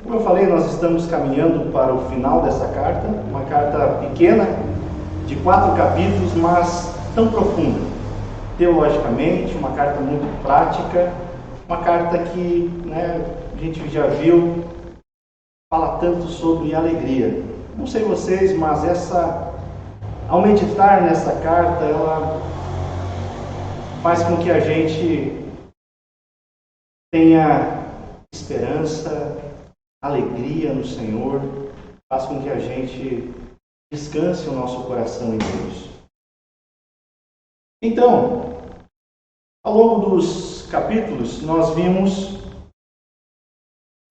Como eu falei, nós estamos caminhando para o final dessa carta, uma carta pequena, de 4 capítulos, mas tão profunda, teologicamente, uma carta muito prática, uma carta que, a gente já viu, fala tanto sobre alegria. Não sei vocês, mas ao meditar nessa carta, ela faz com que a gente tenha esperança, alegria no Senhor, faz com que a gente descanse o nosso coração em Deus. Então, ao longo dos capítulos, nós vimos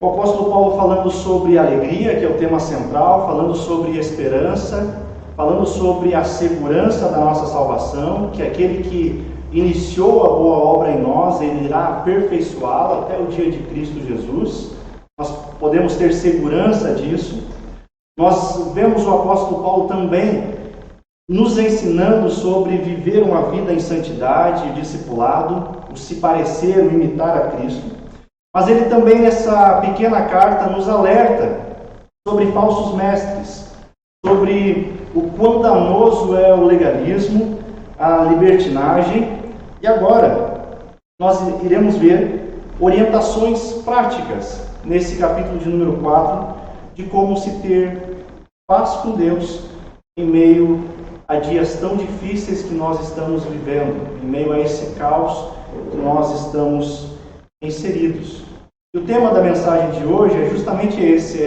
o apóstolo Paulo falando sobre alegria, que é o tema central, falando sobre esperança, falando sobre a segurança da nossa salvação, que aquele que iniciou a boa obra em nós, ele irá aperfeiçoá-la até o dia de Cristo Jesus. Nós podemos ter segurança disso. Nós vemos o apóstolo Paulo também nos ensinando sobre viver uma vida em santidade, discipulado, o se parecer, o imitar a Cristo. Mas ele também, nessa pequena carta, nos alerta sobre falsos mestres, sobre o quão danoso é o legalismo, a libertinagem. E agora, nós iremos ver orientações práticas nesse capítulo de número 4, de como se ter paz com Deus em meio a dias tão difíceis que nós estamos vivendo, em meio a esse caos que nós estamos inseridos. E o tema da mensagem de hoje é justamente esse,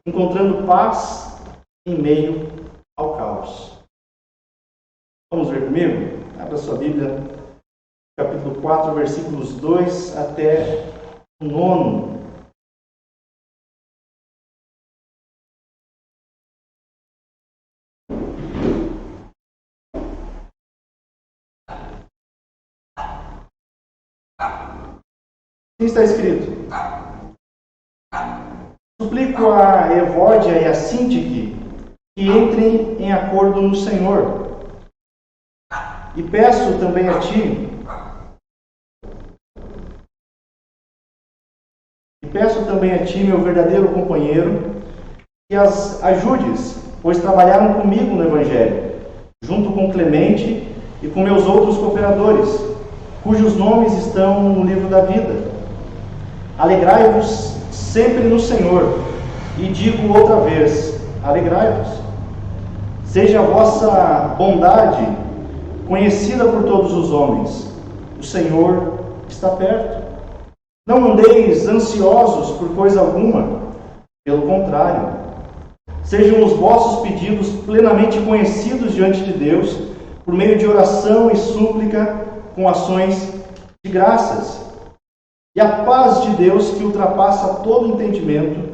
encontrando paz em meio ao caos. Vamos ver comigo? Abra sua Bíblia, capítulo 4, versículos 2 até o 9. Assim está escrito: suplico a Evódia e a Síntique que entrem em acordo no Senhor. E peço também a ti, meu verdadeiro companheiro, que as ajudes, pois trabalharam comigo no Evangelho, junto com Clemente e com meus outros cooperadores, cujos nomes estão no livro da vida. Alegrai-vos sempre no Senhor, e digo outra vez, alegrai-vos. Seja a vossa bondade conhecida por todos os homens. O Senhor está perto. Não andeis ansiosos por coisa alguma, pelo contrário. Sejam os vossos pedidos plenamente conhecidos diante de Deus, por meio de oração e súplica, com ações de graças. E a paz de Deus, que ultrapassa todo entendimento,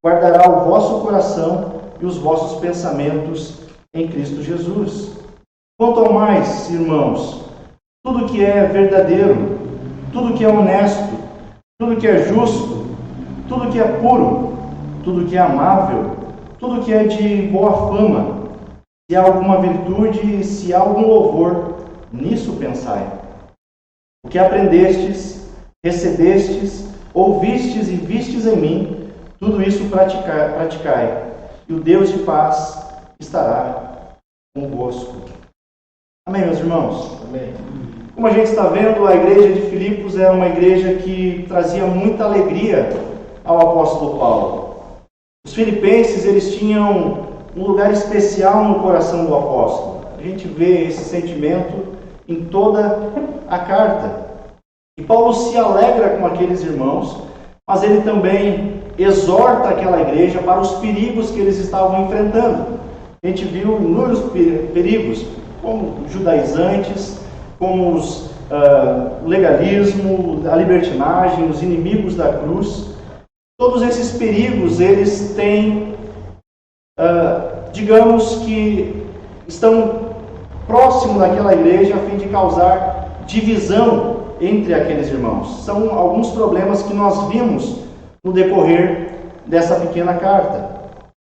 guardará o vosso coração e os vossos pensamentos em Cristo Jesus. Quanto ao mais, irmãos, tudo que é verdadeiro, tudo que é honesto, tudo que é justo, tudo que é puro, tudo que é amável, tudo que é de boa fama, se há alguma virtude, se há algum louvor, nisso pensai. O que aprendestes, recebestes, ouvistes e vistes em mim, tudo isso praticai, e o Deus de paz estará convosco. Amém, meus irmãos? Amém. Como a gente está vendo, a igreja de Filipos é uma igreja que trazia muita alegria ao apóstolo Paulo. Os filipenses, eles tinham um lugar especial no coração do apóstolo. A gente vê esse sentimento em toda a carta. E Paulo se alegra com aqueles irmãos, mas ele também exorta aquela igreja para os perigos que eles estavam enfrentando. A gente viu inúmeros perigos, como judaizantes, como os legalismo, a libertinagem, os inimigos da cruz. Todos esses perigos, eles têm, digamos que estão próximos daquela igreja a fim de causar divisão entre aqueles irmãos. São alguns problemas que nós vimos no decorrer dessa pequena carta.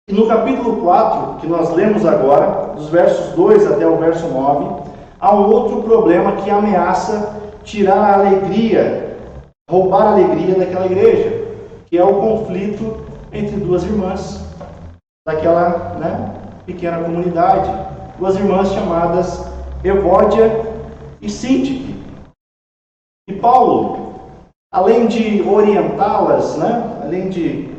E no capítulo 4, que nós lemos agora, dos versos 2 até o verso 9, há um outro problema que ameaça tirar a alegria, roubar a alegria daquela igreja, que que é o conflito entre duas irmãs daquela pequena comunidade, duas irmãs chamadas Evódia e Síntique. E Paulo, além de orientá-las, além de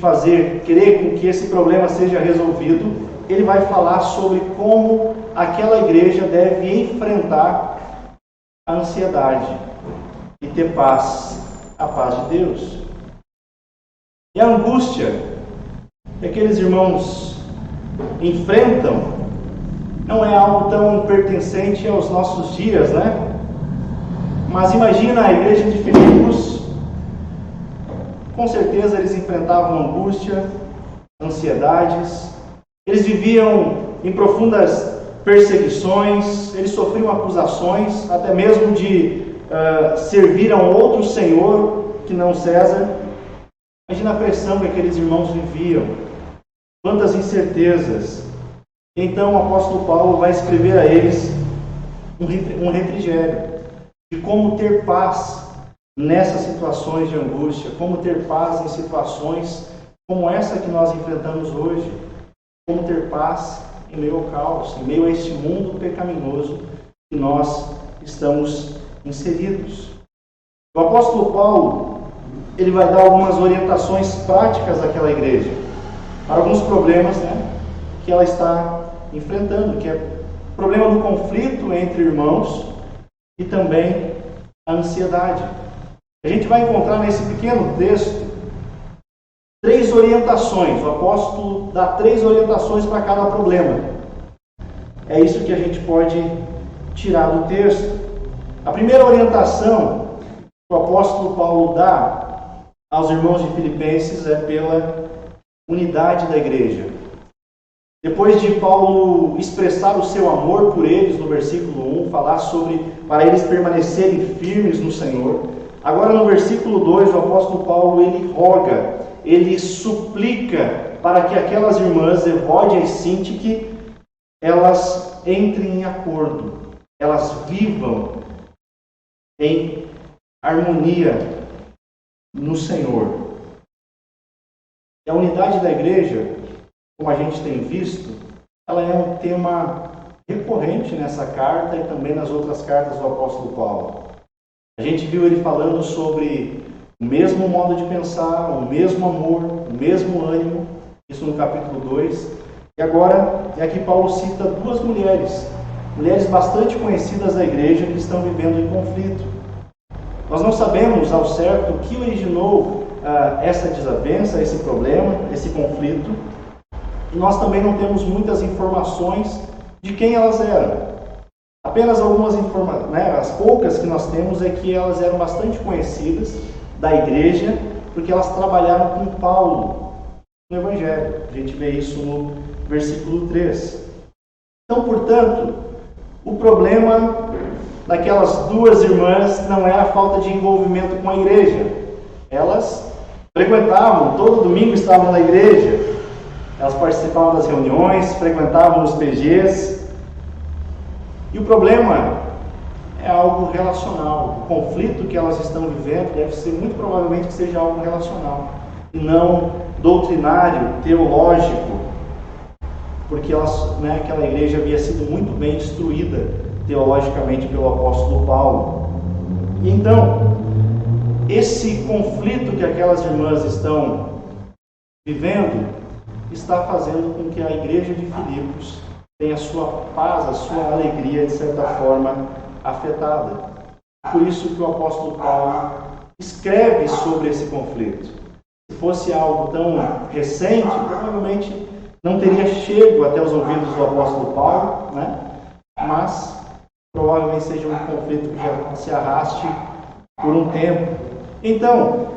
fazer, querer com que esse problema seja resolvido, ele vai falar sobre como aquela igreja deve enfrentar a ansiedade e ter paz, a paz de Deus. E a angústia que aqueles irmãos enfrentam não é algo tão pertencente aos nossos dias, Mas imagina a igreja de Filipos, com certeza eles enfrentavam angústia, ansiedades, eles viviam em profundas perseguições, eles sofriam acusações, até mesmo de servir a um outro senhor que não César. Imagina a pressão que aqueles irmãos viviam, quantas incertezas. Então o apóstolo Paulo vai escrever a eles um refrigério de como ter paz nessas situações de angústia, como ter paz em situações como essa que nós enfrentamos hoje, como ter paz em meio ao caos, em meio a este mundo pecaminoso que nós estamos inseridos. O apóstolo Paulo, ele vai dar algumas orientações práticas àquela igreja, para alguns problemas que ela está enfrentando, que é o problema do conflito entre irmãos e também a ansiedade. A gente vai encontrar nesse pequeno texto 3 orientações. O apóstolo dá 3 orientações para cada problema. É isso que a gente pode tirar do texto. A primeira orientação que o apóstolo Paulo dá aos irmãos de Filipenses é pela unidade da igreja. Depois de Paulo expressar o seu amor por eles no versículo 1, falar sobre para eles permanecerem firmes no Senhor, agora no versículo 2 o apóstolo Paulo ele roga, ele suplica para que aquelas irmãs Evódia e Síntique elas entrem em acordo, elas vivam em harmonia no Senhor. E a unidade da igreja, como a gente tem visto, ela é um tema recorrente nessa carta e também nas outras cartas do apóstolo Paulo. A gente viu ele falando sobre o mesmo modo de pensar, o mesmo amor, o mesmo ânimo, isso no capítulo 2. E agora, aqui Paulo cita 2 mulheres bastante conhecidas da igreja que estão vivendo em conflito. Nós não sabemos ao certo o que originou essa desavença, esse problema, esse conflito. E nós também não temos muitas informações de quem elas eram. Apenas algumas informações, as poucas que nós temos é que elas eram bastante conhecidas da igreja, porque elas trabalharam com Paulo no Evangelho. A gente vê isso no versículo 3. Então, portanto, o problema daquelas 2 irmãs não é a falta de envolvimento com a igreja. Elas frequentavam, todo domingo estavam na igreja, elas participavam das reuniões, frequentavam os PGs. E o problema é algo relacional. O conflito que elas estão vivendo deve ser muito provavelmente que seja algo relacional e não doutrinário, teológico, porque aquela igreja havia sido muito bem instruída teologicamente pelo apóstolo Paulo. E então, esse conflito que aquelas irmãs estão vivendo está fazendo com que a igreja de Filipos tenha a sua paz, a sua alegria, de certa forma, afetada. Por isso que o apóstolo Paulo escreve sobre esse conflito. Se fosse algo tão recente, provavelmente não teria chego até os ouvidos do apóstolo Paulo, mas provavelmente seja um conflito que já se arraste por um tempo. Então,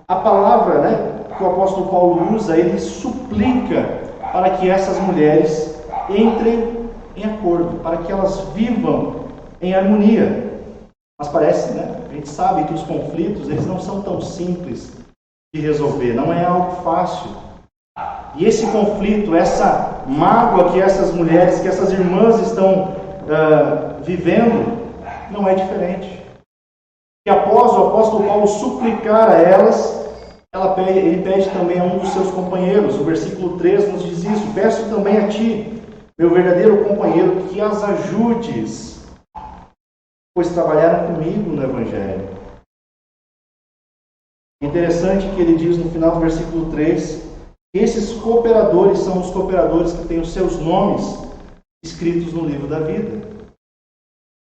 a palavra que o apóstolo Paulo usa, ele suplica para que essas mulheres entrem em acordo, para que elas vivam em harmonia. Mas parece, a gente sabe que os conflitos, eles não são tão simples de resolver, não é algo fácil. E esse conflito, essa mágoa que essas mulheres, que essas irmãs estão vivendo, não é diferente. E após o apóstolo Paulo suplicar a elas, ele pede também a um dos seus companheiros. O versículo 3 nos diz isso: peço também a ti, meu verdadeiro companheiro, que as ajudes, pois trabalharam comigo no Evangelho. É interessante que ele diz no final do versículo 3 que esses cooperadores são os cooperadores que têm os seus nomes escritos no livro da vida.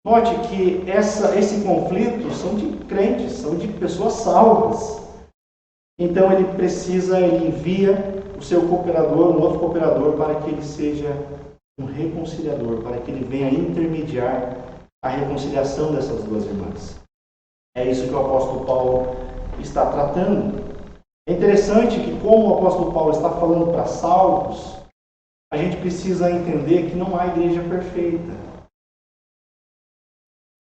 Note que esse conflito são de crentes, são de pessoas salvas. Então ele envia o seu cooperador, um outro cooperador, para que ele seja um reconciliador, para que ele venha intermediar a reconciliação dessas duas irmãs. É isso que o apóstolo Paulo está tratando. É interessante que, como o apóstolo Paulo está falando para salvos, a gente precisa entender que não há igreja perfeita.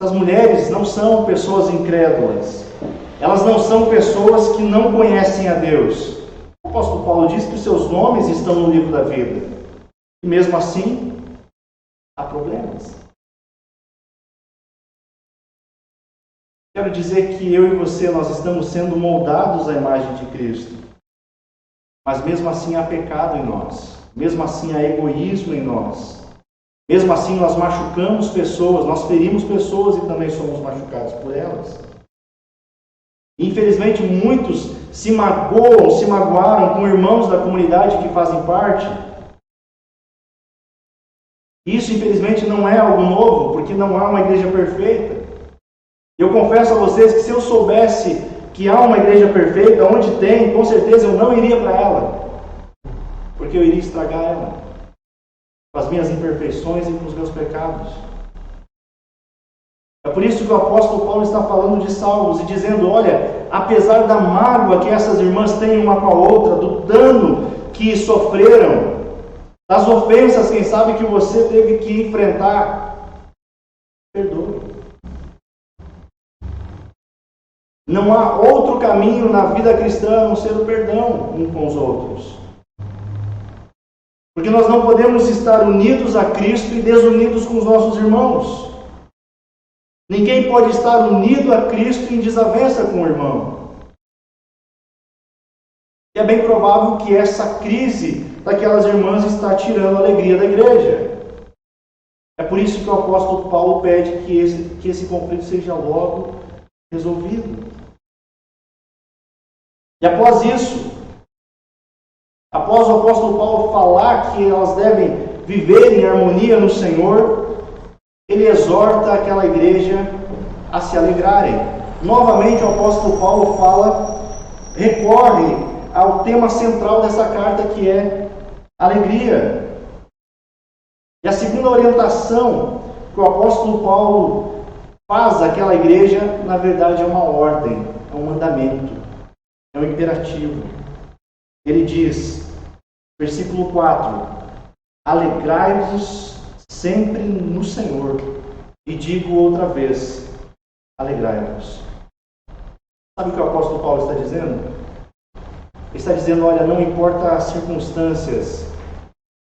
Essas mulheres não são pessoas incrédulas. Elas não são pessoas que não conhecem a Deus. O apóstolo Paulo diz que os seus nomes estão no livro da vida. E mesmo assim, há problemas. Quero dizer que eu e você, nós estamos sendo moldados à imagem de Cristo. Mas mesmo assim há pecado em nós. Mesmo assim há egoísmo em nós. Mesmo assim nós machucamos pessoas, nós ferimos pessoas e também somos machucados por elas. Infelizmente muitos se magoaram com irmãos da comunidade que fazem parte. Isso infelizmente não é algo novo, porque não há uma igreja perfeita. Eu confesso a vocês que se eu soubesse que há uma igreja perfeita, onde tem, com certeza eu não iria para ela. Porque eu iria estragar ela. Com as minhas imperfeições e com os meus pecados. É por isso que o apóstolo Paulo está falando de salvos e dizendo, olha, apesar da mágoa que essas irmãs têm uma com a outra, do dano que sofreram, das ofensas, quem sabe, que você teve que enfrentar, perdoe. Não há outro caminho na vida cristã a não ser o perdão uns com os outros. Porque nós não podemos estar unidos a Cristo e desunidos com os nossos irmãos. Ninguém pode estar unido a Cristo em desavença com o irmão. E é bem provável que essa crise daquelas irmãs está tirando a alegria da igreja. É por isso que o apóstolo Paulo pede que esse conflito seja logo resolvido. E após isso, após o apóstolo Paulo falar que elas devem viver em harmonia no Senhor, ele exorta aquela igreja a se alegrarem. Novamente o apóstolo Paulo recorre ao tema central dessa carta, que é alegria. E a segunda orientação que o apóstolo Paulo faz àquela igreja, na verdade é uma ordem, é um mandamento, é um imperativo. Ele diz, versículo 4, alegrai-vos sempre no Senhor. E digo outra vez, alegrai-vos. Sabe o que o apóstolo Paulo está dizendo? Ele está dizendo, olha, não importa as circunstâncias,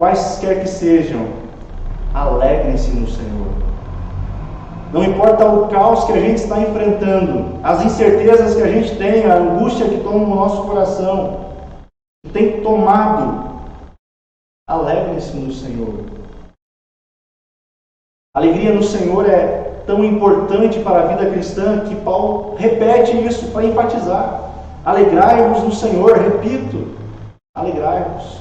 quaisquer que sejam, alegrem-se no Senhor. Não importa o caos que a gente está enfrentando, as incertezas que a gente tem, a angústia que toma o nosso coração, que tem tomado, alegrem-se no Senhor. A alegria no Senhor é tão importante para a vida cristã que Paulo repete isso para enfatizar. Alegrai-vos no Senhor, repito, alegrai-vos.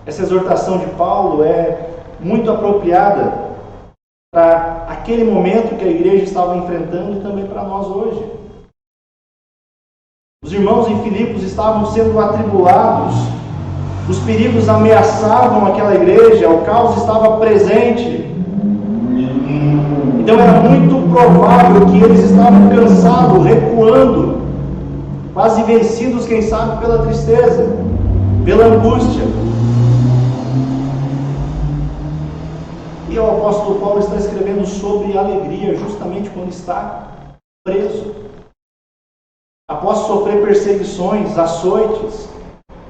Essa exortação de Paulo é muito apropriada para aquele momento que a igreja estava enfrentando e também para nós hoje. Os irmãos em Filipos estavam sendo atribulados, os perigos ameaçavam aquela igreja, o caos estava presente. Então era muito provável que eles estavam cansados, recuando, quase vencidos, quem sabe, pela tristeza, pela angústia. E o apóstolo Paulo está escrevendo sobre alegria justamente quando está preso. Após sofrer perseguições, açoites,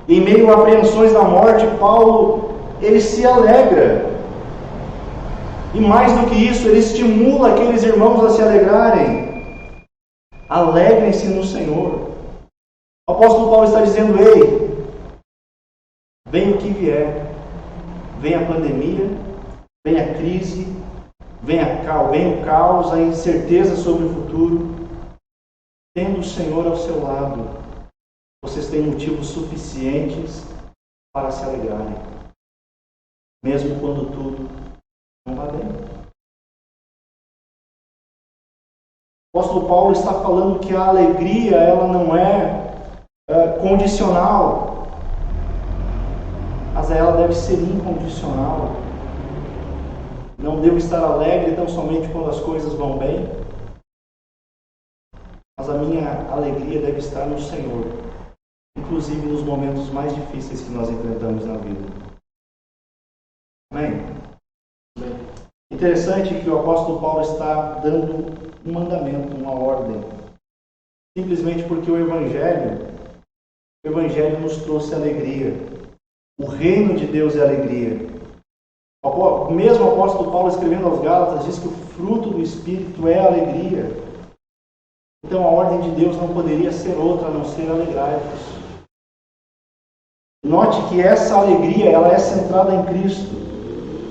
em meio a apreensões da morte, Paulo, ele se alegra. E mais do que isso, ele estimula aqueles irmãos a se alegrarem. Alegrem-se no Senhor. O apóstolo Paulo está dizendo: ei, venha o que vier, venha a pandemia, venha a crise, venha o caos, a incerteza sobre o futuro. Tendo o Senhor ao seu lado, vocês têm motivos suficientes para se alegrarem, mesmo quando tudo não vai bem. O apóstolo Paulo está falando que a alegria, ela não é condicional, mas ela deve ser incondicional. Não devo estar alegre tão somente quando as coisas vão bem, mas a minha alegria deve estar no Senhor, inclusive nos momentos mais difíceis que nós enfrentamos na vida. Amém? Interessante que o apóstolo Paulo está dando um mandamento, uma ordem, simplesmente porque o Evangelho nos trouxe alegria. O reino de Deus é alegria. O mesmo apóstolo Paulo, escrevendo aos Gálatas, diz que o fruto do Espírito é alegria. Então a ordem de Deus não poderia ser outra a não ser alegrai-vos. Note que essa alegria, ela é centrada em Cristo.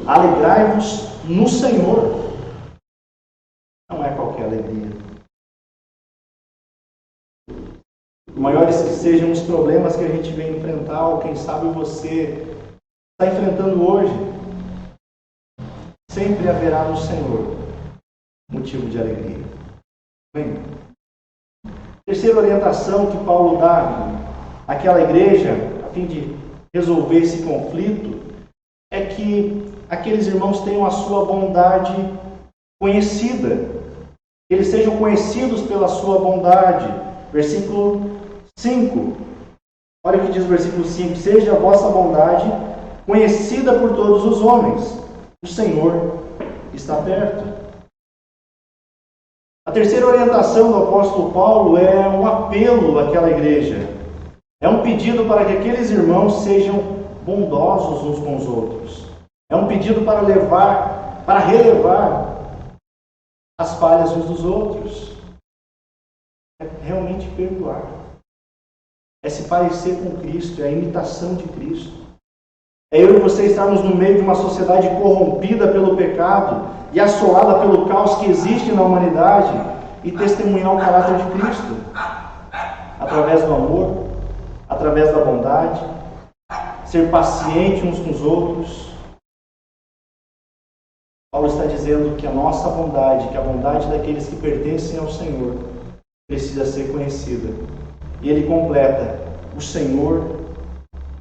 Alegrai-vos no Senhor. Não é qualquer alegria. Por maiores que sejam os problemas que a gente vem enfrentar, ou quem sabe você está enfrentando hoje, sempre haverá no Senhor motivo de alegria. Bem, terceira orientação que Paulo dá àquela igreja, a fim de resolver esse conflito, é que aqueles irmãos tenham a sua bondade conhecida. Eles sejam conhecidos pela sua bondade. Versículo 5. Olha o que diz o versículo 5. Seja a vossa bondade conhecida por todos os homens. O Senhor está perto. A terceira orientação do apóstolo Paulo é um apelo àquela igreja. É um pedido para que aqueles irmãos sejam bondosos uns com os outros. É um pedido para relevar as falhas uns dos outros. É realmente perdoar. É se parecer com Cristo, é a imitação de Cristo. É eu e você estarmos no meio de uma sociedade corrompida pelo pecado e assolada pelo caos que existe na humanidade e testemunhar o caráter de Cristo através do amor, através da bondade, ser paciente uns com os outros. Paulo está dizendo que a nossa bondade, que a bondade daqueles que pertencem ao Senhor, precisa ser conhecida. E ele completa: o Senhor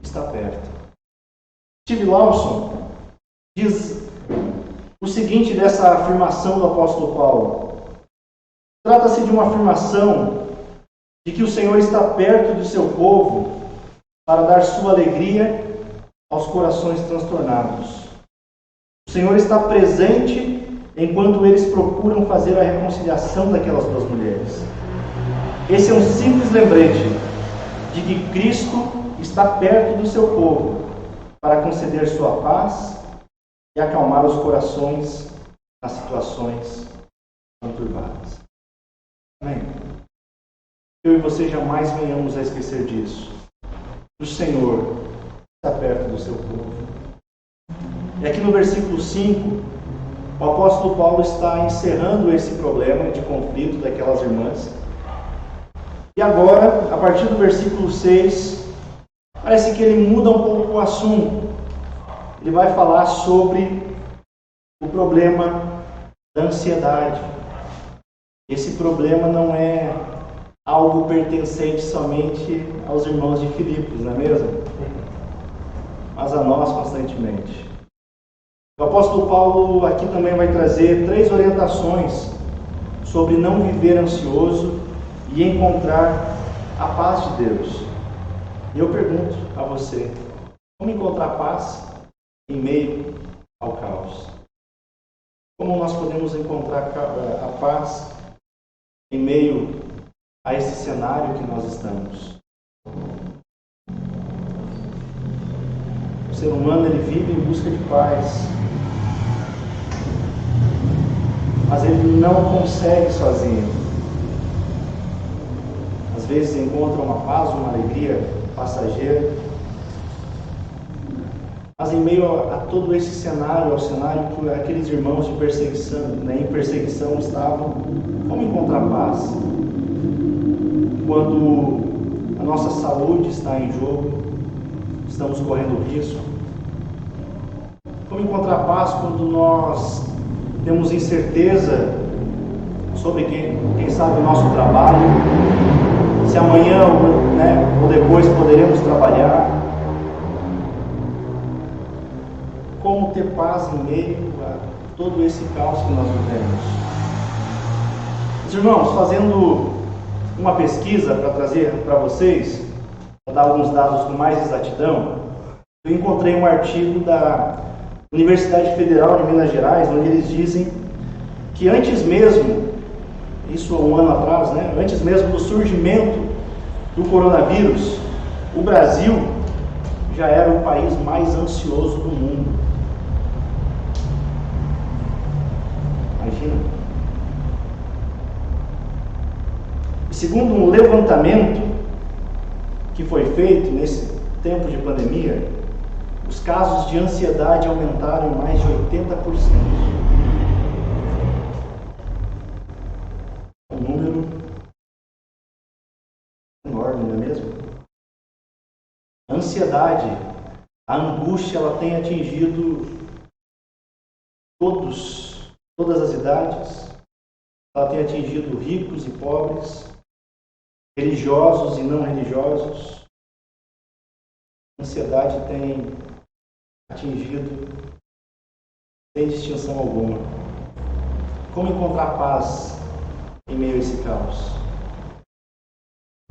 está perto. Steve Lawson diz o seguinte dessa afirmação do apóstolo Paulo: trata-se de uma afirmação de que o Senhor está perto do seu povo para dar sua alegria aos corações transtornados. O Senhor está presente enquanto eles procuram fazer a reconciliação daquelas duas mulheres. Esse é um simples lembrete de que Cristo está perto do seu povo para conceder sua paz e acalmar os corações nas situações conturbadas. Amém? Eu e você jamais venhamos a esquecer disso. O Senhor está perto do seu povo. E aqui no versículo 5, o apóstolo Paulo está encerrando esse problema de conflito daquelas irmãs. E agora, a partir do versículo 6, parece que ele muda um pouco o assunto. Ele vai falar sobre o problema da ansiedade. Esse problema não é algo pertencente somente aos irmãos de Filipos, não é mesmo? Mas a nós constantemente. O apóstolo Paulo aqui também vai trazer 3 orientações sobre não viver ansioso e encontrar a paz de Deus. E eu pergunto a você: como encontrar paz em meio ao caos? Como nós podemos encontrar a paz em meio a esse cenário que nós estamos? O ser humano, ele vive em busca de paz, mas ele não consegue sozinho. vezes encontra uma paz, uma alegria passageira. Mas em meio a todo esse cenário, ao cenário que aqueles irmãos de perseguição, em perseguição estavam, como encontrar paz? Quando a nossa saúde está em jogo, estamos correndo risco. Como encontrar paz quando nós temos incerteza sobre quem sabe o nosso trabalho, se amanhã ou depois poderemos trabalhar? Como ter paz em meio a todo esse caos que nós vivemos? Os irmãos, fazendo uma pesquisa para trazer para vocês, para dar alguns dados com mais exatidão, eu encontrei um artigo da Universidade Federal de Minas Gerais, onde eles dizem que antes mesmo, isso há um ano atrás, antes mesmo do surgimento do coronavírus, o Brasil já era o país mais ansioso do mundo. Imagina. Segundo um levantamento que foi feito nesse tempo de pandemia, os casos de ansiedade aumentaram em mais de 80%. Um número enorme, não é mesmo? A ansiedade, a angústia, ela tem atingido todas as idades. Ela tem atingido ricos e pobres, religiosos e não religiosos. A ansiedade tem atingido sem distinção alguma. Como encontrar paz em meio a esse caos?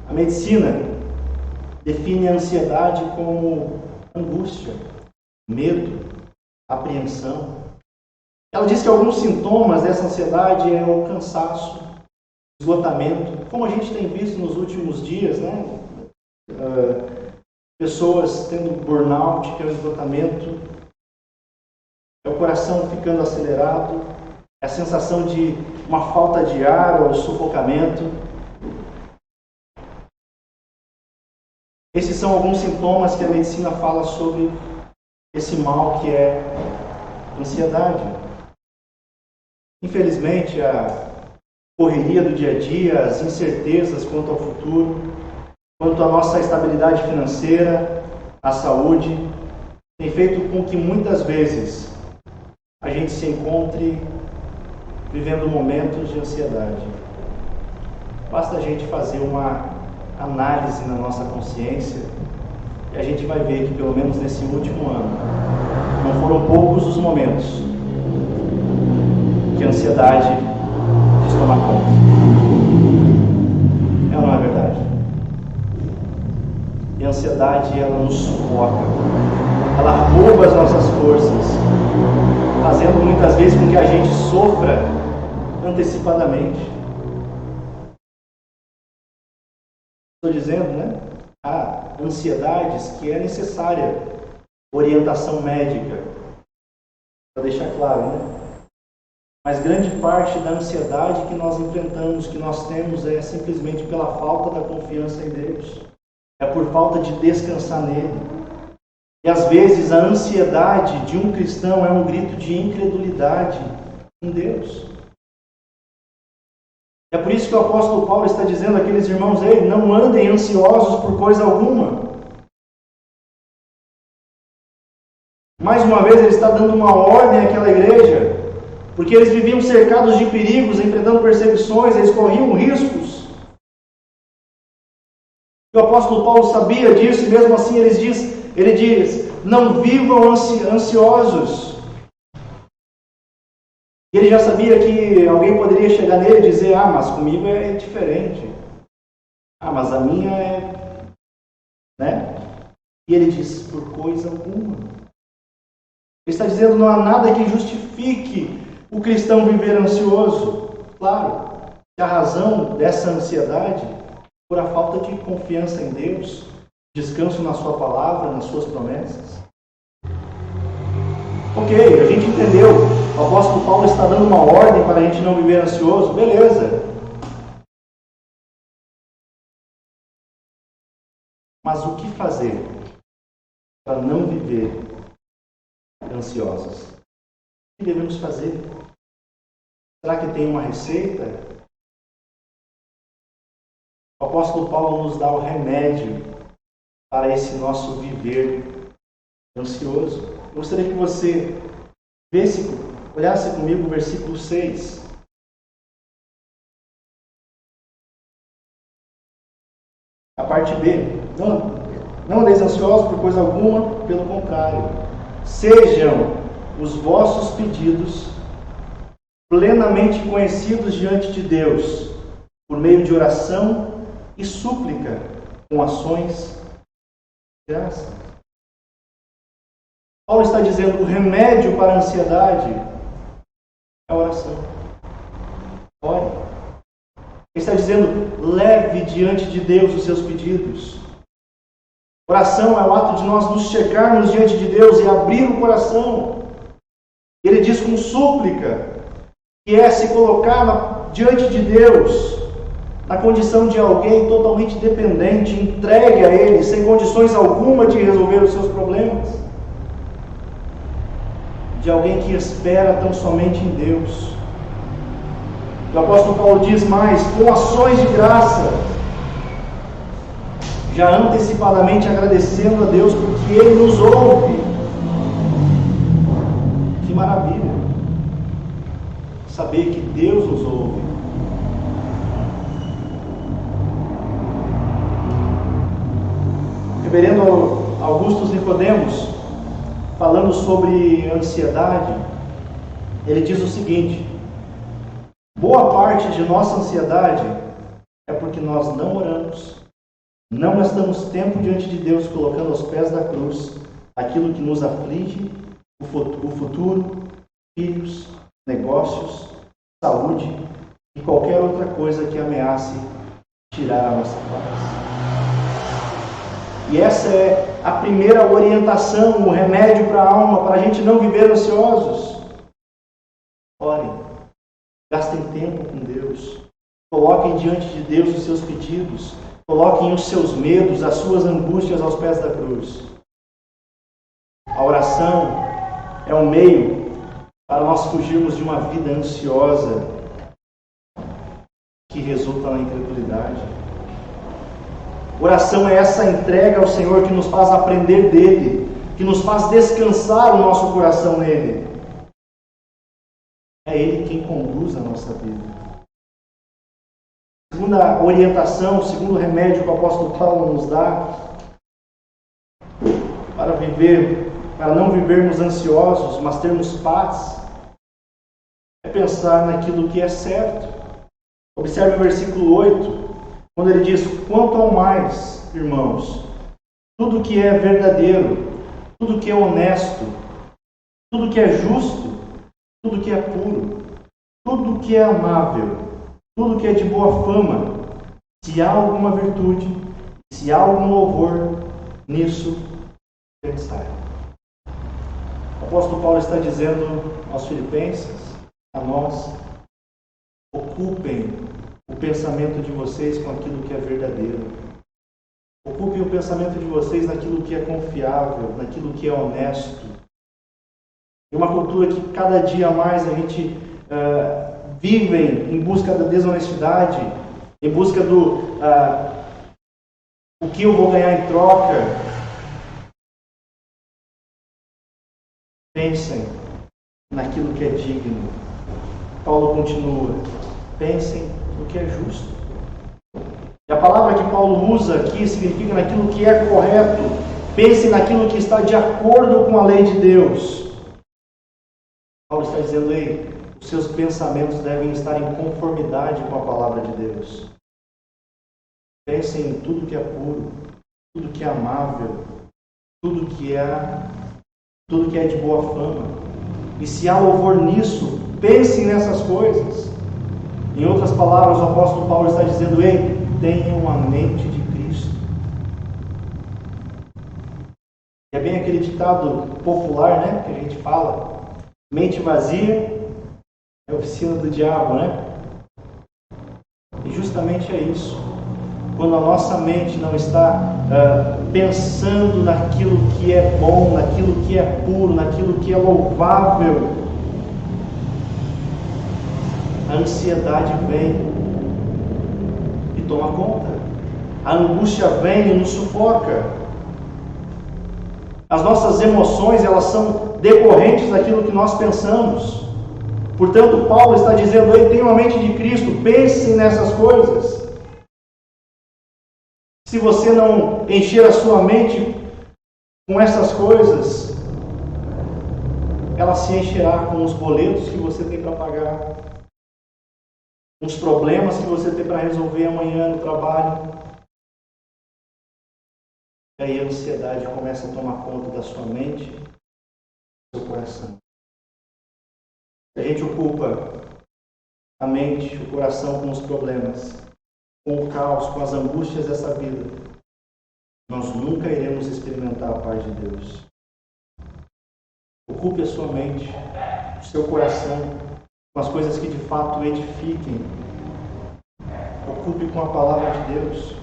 A medicina define a ansiedade como angústia, medo, apreensão. Ela diz que alguns sintomas dessa ansiedade é o cansaço, esgotamento, como a gente tem visto nos últimos dias, pessoas tendo burnout, que é o esgotamento, é o coração ficando acelerado, é a sensação de uma falta de ar ou sufocamento. Esses são alguns sintomas que a medicina fala sobre esse mal que é a ansiedade. Infelizmente, a correria do dia a dia, as incertezas quanto ao futuro, quanto à nossa estabilidade financeira, à saúde, tem feito com que muitas vezes a gente se encontre vivendo momentos de ansiedade. Basta a gente fazer uma análise na nossa consciência e a gente vai ver que pelo menos nesse último ano não foram poucos os momentos que a ansiedade quis tomar conta. É ou não é verdade? E a ansiedade, ela nos sufoca, ela rouba as nossas forças, fazendo muitas vezes com que a gente sofra antecipadamente. Estou dizendo, há ansiedades que é necessária orientação médica, para deixar claro, Mas grande parte da ansiedade que nós enfrentamos, que nós temos, é simplesmente pela falta da confiança em Deus. É por falta de descansar nele. E às vezes a ansiedade de um cristão é um grito de incredulidade em Deus. É por isso que o apóstolo Paulo está dizendo àqueles irmãos: ei, não andem ansiosos por coisa alguma. Mais uma vez ele está dando uma ordem àquela igreja, porque eles viviam cercados de perigos, enfrentando perseguições, eles corriam riscos. O apóstolo Paulo sabia disso, e mesmo assim ele diz, não vivam ansiosos. E ele já sabia que alguém poderia chegar nele e dizer: mas comigo é diferente. Mas a minha é... E ele diz: por coisa alguma. Ele está dizendo: não há nada que justifique o cristão viver ansioso. Claro, que a razão dessa ansiedade por a falta de confiança em Deus, descanso na sua palavra, nas suas promessas. Ok, a gente entendeu. O apóstolo Paulo está dando uma ordem para a gente não viver ansioso. Beleza. Mas o que fazer para não viver ansiosos? O que devemos fazer? Será que tem uma receita? O apóstolo Paulo nos dá o remédio para esse nosso viver ansioso. Eu gostaria que você olhasse comigo o versículo 6. A parte B. Não andeis ansiosos por coisa alguma, pelo contrário. Sejam os vossos pedidos plenamente conhecidos diante de Deus, por meio de oração e súplica, com ações de graça. Paulo está dizendo que o remédio para a ansiedade é a oração. Ore. Ele está dizendo, leve diante de Deus os seus pedidos. Oração é o ato de nós nos chegarmos diante de Deus e abrir o coração. Ele diz com súplica, que é se colocar diante de Deus, na condição de alguém totalmente dependente, entregue a Ele, sem condições alguma de resolver os seus problemas. De alguém que espera tão somente em Deus. O apóstolo Paulo diz mais, com ações de graça, já antecipadamente agradecendo a Deus porque Ele nos ouve. Que maravilha! Saber que Deus nos ouve. Reverendo Augusto Nicodemos, falando sobre ansiedade, ele diz o seguinte: boa parte de nossa ansiedade é porque nós não oramos, não gastamos tempo diante de Deus colocando aos pés da cruz aquilo que nos aflige, o futuro, filhos, negócios, saúde e qualquer outra coisa que ameace tirar a nossa paz. E essa é a primeira orientação, o remédio para a alma, para a gente não viver ansiosos. Orem, gastem tempo com Deus, coloquem diante de Deus os seus pedidos, coloquem os seus medos, as suas angústias aos pés da cruz. A oração é um meio para nós fugirmos de uma vida ansiosa que resulta na incredulidade. Oração é essa entrega ao Senhor que nos faz aprender dEle, que nos faz descansar o nosso coração nele. É Ele quem conduz a nossa vida. Segunda orientação, segundo remédio que o apóstolo Paulo nos dá para não vivermos ansiosos, mas termos paz, é pensar naquilo que é certo. Observe o versículo 8, quando ele diz: quanto ao mais, irmãos, tudo que é verdadeiro, tudo que é honesto, tudo que é justo, tudo que é puro, tudo que é amável, tudo que é de boa fama, se há alguma virtude, se há algum louvor, nisso pensai. O apóstolo Paulo está dizendo aos filipenses, a nós: ocupem o pensamento de vocês com aquilo que é verdadeiro. Ocupem o pensamento de vocês naquilo que é confiável, naquilo que é honesto. É uma cultura que cada dia mais a gente vive em busca da desonestidade, em busca do o que eu vou ganhar em troca. Pensem naquilo que é digno. Paulo continua: pensem no que é justo. E a palavra que Paulo usa aqui significa naquilo que é correto. Pensem naquilo que está de acordo com a lei de Deus. Paulo está dizendo: ei, os seus pensamentos devem estar em conformidade com a palavra de Deus. Pensem em tudo que é puro, tudo que é amável, tudo que é de boa fama. E se há louvor nisso, pensem nessas coisas. Em outras palavras, o apóstolo Paulo está dizendo: ei, tenham a mente de Cristo. É bem aquele ditado popular, né, que a gente fala: mente vazia é oficina do diabo, né? E justamente é isso. quando a nossa mente não está pensando naquilo que é bom, naquilo que é puro, naquilo que é louvável, a ansiedade vem e toma conta. A angústia vem e nos sufoca. As nossas emoções, elas são decorrentes daquilo que nós pensamos. Portanto, Paulo está dizendo: ei, tenham a mente de Cristo, pensem nessas coisas. Se você não encher a sua mente com essas coisas, ela se encherá com os boletos que você tem para pagar, com os problemas que você tem para resolver amanhã no trabalho. E aí a ansiedade começa a tomar conta da sua mente, do seu coração. A gente ocupa a mente, o coração com os problemas, com o caos, com as angústias dessa vida. Nós nunca iremos experimentar a paz de Deus. Ocupe a sua mente, o seu coração, com as coisas que de fato edifiquem. Ocupe com a palavra de Deus.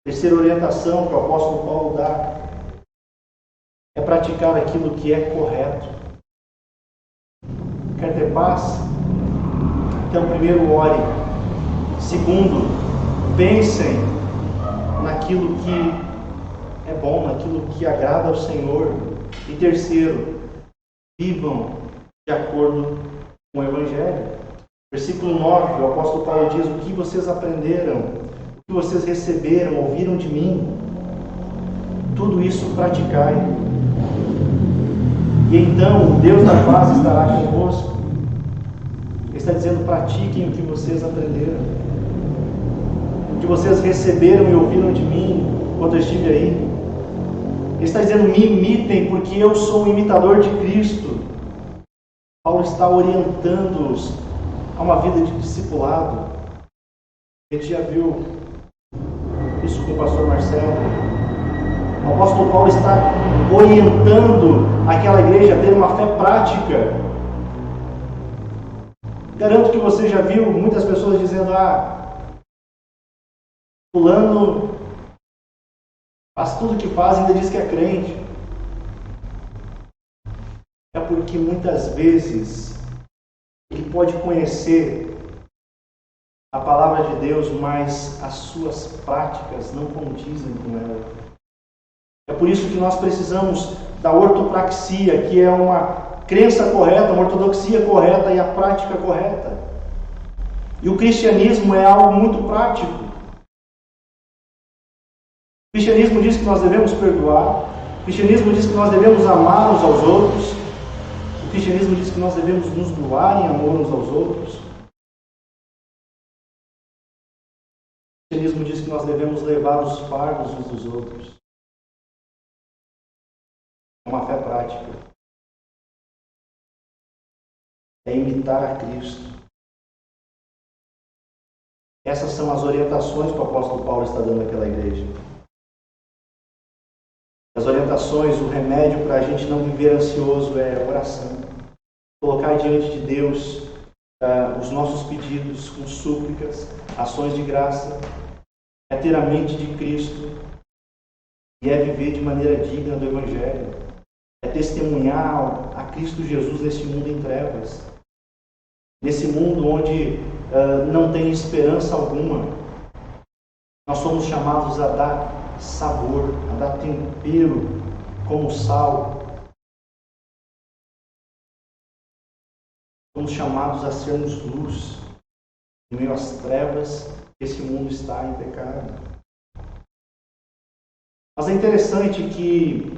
Terceira orientação que o apóstolo Paulo dá é praticar aquilo que é correto. Quer ter paz? Então, primeiro, ore. Segundo, pensem naquilo que é bom, naquilo que agrada ao Senhor. E terceiro, vivam de acordo com o Evangelho. Versículo 9, o apóstolo Paulo diz: o que vocês aprenderam, o que vocês receberam, ouviram de mim, tudo isso praticai. E então o Deus da paz estará convosco. Ele está dizendo: pratiquem o que vocês aprenderam, o que vocês receberam e ouviram de mim quando eu estive aí. Ele está dizendo: me imitem, porque eu sou um imitador de Cristo. Paulo está orientando-os a uma vida de discipulado. A gente já viu isso com o pastor Marcelo. O apóstolo Paulo está orientando aquela igreja a ter uma fé prática. Garanto que você já viu muitas pessoas dizendo: fulano faz tudo o que faz e ainda diz que é crente. É porque muitas vezes ele pode conhecer a palavra de Deus, mas as suas práticas não condizem com ela. É por isso que nós precisamos da ortopraxia, que é uma crença correta, uma ortodoxia correta e a prática correta. E o cristianismo é algo muito prático. O cristianismo diz que nós devemos perdoar. O cristianismo diz que nós devemos amar uns aos outros. O cristianismo diz que nós devemos nos doar em amor uns aos outros. O cristianismo diz que nós devemos levar os fardos uns dos outros. É uma fé prática. É imitar a Cristo. Essas são as orientações que o apóstolo Paulo está dando àquela igreja. As orientações, o remédio para a gente não viver ansioso é oração. Colocar diante de Deus os nossos pedidos com súplicas, ações de graça. É ter a mente de Cristo e é viver de maneira digna do Evangelho. É testemunhar a Cristo Jesus nesse mundo em trevas. Nesse mundo onde não tem esperança alguma. Nós somos chamados a dar sabor, a dar tempero como sal. Somos chamados a sermos luz em meio às trevas que esse mundo está em pecado. Mas é interessante que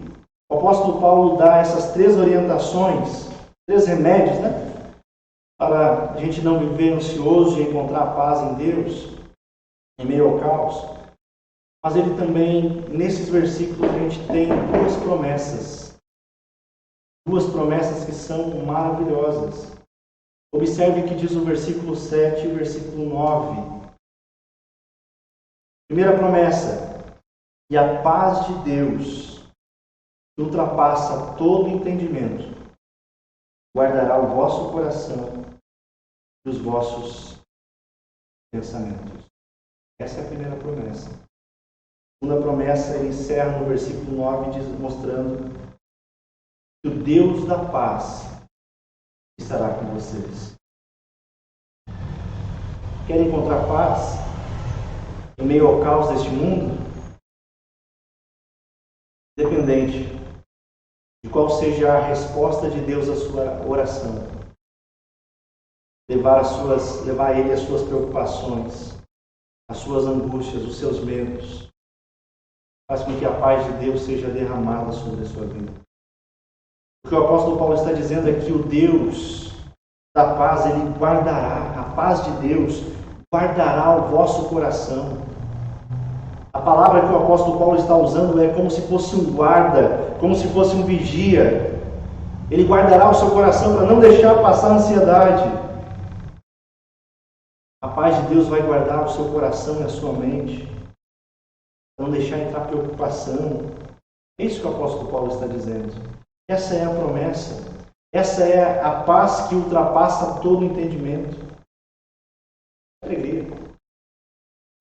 o apóstolo Paulo dá essas três orientações, três remédios, para a gente não viver ansioso e encontrar paz em Deus, em meio ao caos. Mas ele também, nesses versículos, a gente tem duas promessas. Duas promessas que são maravilhosas. Observe o que diz o versículo 7 e o versículo 9. Primeira promessa: e a paz de Deus, que ultrapassa todo entendimento, guardará o vosso coração e os vossos pensamentos. Essa é a primeira promessa. A segunda promessa ele encerra no versículo 9, mostrando que o Deus da paz estará com vocês. Querem encontrar paz em meio ao caos deste mundo? Independente de qual seja a resposta de Deus à sua oração, levar a Ele as suas preocupações, as suas angústias, os seus medos, faz com que a paz de Deus seja derramada sobre a sua vida. O que o apóstolo Paulo está dizendo é que o Deus da paz, Ele guardará, a paz de Deus guardará o vosso coração. A palavra que o apóstolo Paulo está usando é como se fosse um guarda, como se fosse um vigia. Ele guardará o seu coração para não deixar passar a ansiedade. A paz de Deus vai guardar o seu coração e a sua mente, para não deixar entrar preocupação. É isso que o apóstolo Paulo está dizendo. Essa é a promessa. Essa é a paz que ultrapassa todo o entendimento. Alegria.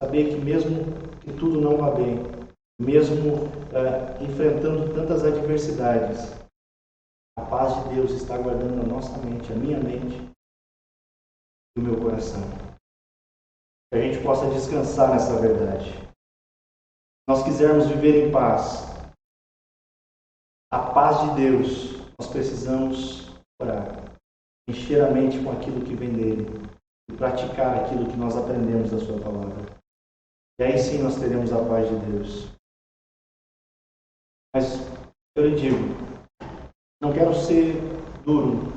Saber que mesmo que tudo não vá bem, mesmo enfrentando tantas adversidades, a paz de Deus está guardando a nossa mente, a minha mente e o meu coração. Que a gente possa descansar nessa verdade. Se nós quisermos viver em paz, a paz de Deus, nós precisamos orar, encher a mente com aquilo que vem dele e praticar aquilo que nós aprendemos da sua palavra. E aí sim nós teremos a paz de Deus. Mas eu lhe digo, não quero ser duro,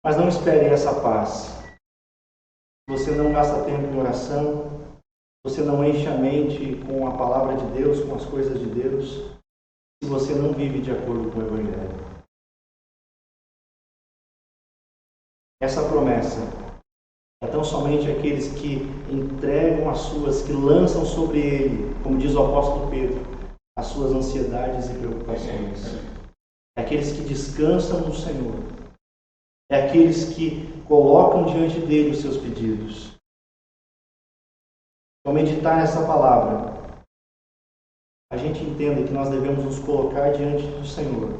mas não espere essa paz. Você não gasta tempo em oração, você não enche a mente com a palavra de Deus, com as coisas de Deus, se você não vive de acordo com o Evangelho. Essa promessa é tão somente aqueles que entregam as suas, que lançam sobre ele, como diz o apóstolo Pedro, as suas ansiedades e preocupações. É aqueles que descansam no Senhor. É aqueles que colocam diante dele os seus pedidos. Ao meditar nessa palavra, a gente entende que nós devemos nos colocar diante do Senhor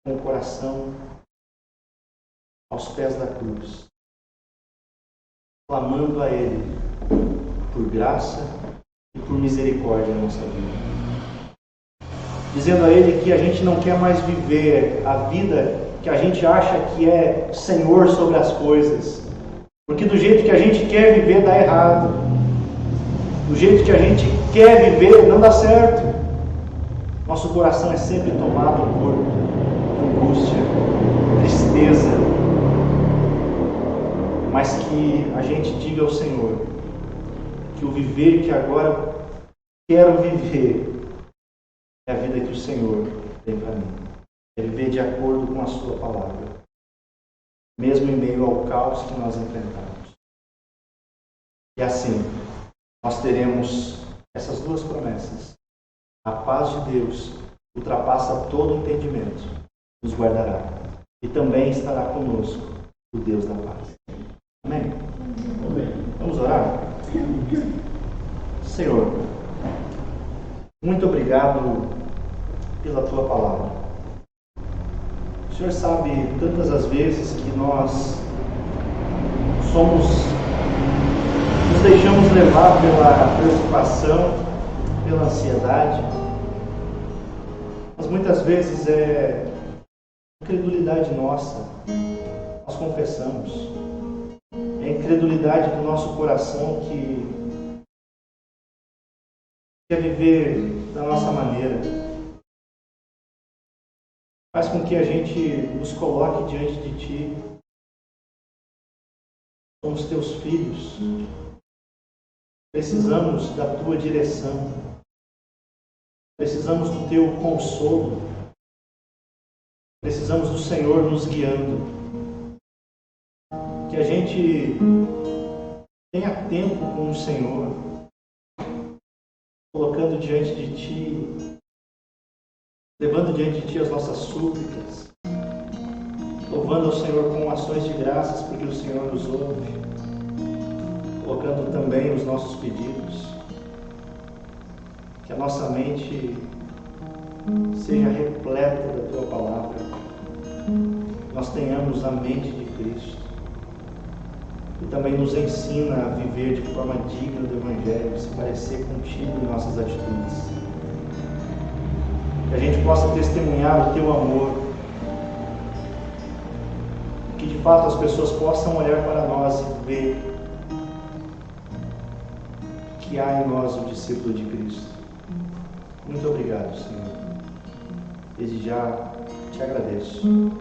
com o coração aos pés da cruz, clamando a Ele por graça e por misericórdia na nossa vida. Dizendo a Ele que a gente não quer mais viver a vida que a gente acha que é Senhor sobre as coisas. Porque do jeito que a gente quer viver dá errado. Do jeito que a gente quer viver não dá certo. Nosso coração é sempre tomado por angústia, tristeza. Mas que a gente diga ao Senhor que o viver que agora quero viver é a vida que o Senhor tem para mim. É viver de acordo com a sua palavra, mesmo em meio ao caos que nós enfrentamos. E assim, nós teremos essas duas promessas. A paz de Deus ultrapassa todo entendimento, nos guardará. E também estará conosco o Deus da paz. Amém? Amém. Vamos orar? Senhor, muito obrigado pela Tua palavra. O Senhor sabe tantas as vezes que nós nos deixamos levar pela preocupação, pela ansiedade. Mas muitas vezes é incredulidade nossa, nós confessamos. É a incredulidade do nosso coração que quer viver da nossa maneira. Faz com que a gente nos coloque diante de Ti. Somos Teus filhos. Precisamos da Tua direção. Precisamos do Teu consolo. Precisamos do Senhor nos guiando. Que a gente tenha tempo com o Senhor, colocando diante de Ti, levando diante de Ti as nossas súplicas, louvando ao Senhor com ações de graças, porque o Senhor nos ouve, colocando também os nossos pedidos, que a nossa mente seja repleta da Tua Palavra, nós tenhamos a mente de Cristo, e também nos ensina a viver de forma digna do Evangelho, se parecer contigo em nossas atitudes. Que a gente possa testemunhar o Teu amor, que de fato as pessoas possam olhar para nós e ver que há em nós o discípulo de Cristo. Muito obrigado, Senhor. Desde já te agradeço.